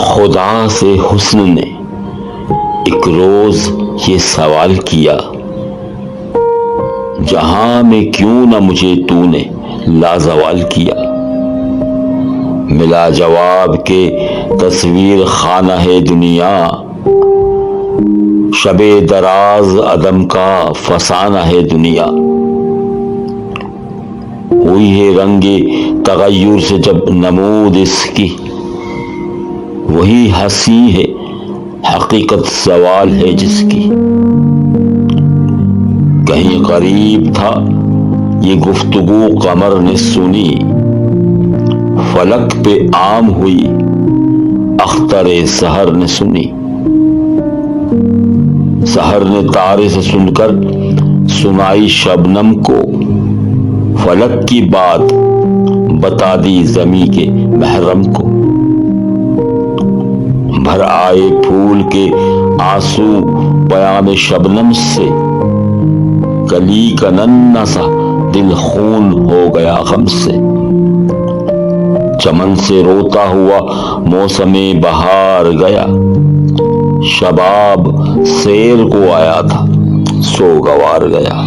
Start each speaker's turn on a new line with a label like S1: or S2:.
S1: خدا سے حسن نے ایک روز یہ سوال کیا، جہاں میں کیوں نہ مجھے تو نے لازوال کیا۔ ملا جواب کہ تصویر خانہ ہے دنیا، شب دراز عدم کا فسانہ ہے دنیا۔ ہوئی ہے رنگ تغیر سے جب نمود اس کی، وہی ہنسی ہے حقیقت زوال ہے جس کی۔ کہیں قریب تھا یہ گفتگو قمر نے سنی، فلک پہ عام ہوئی اختر سحر نے سنی۔ سحر نے تارے سے سن کر سنائی شبنم کو، فلک کی بات بتا دی زمیں کے محرم کو۔ بھر آئے پھول کے آنسو پیام شبنم سے، کلی کا ننھا سا دل خون ہو گیا غم سے۔ چمن سے روتا ہوا موسم بہار گیا، شباب سیر کو آیا تھا سوگوار گیا۔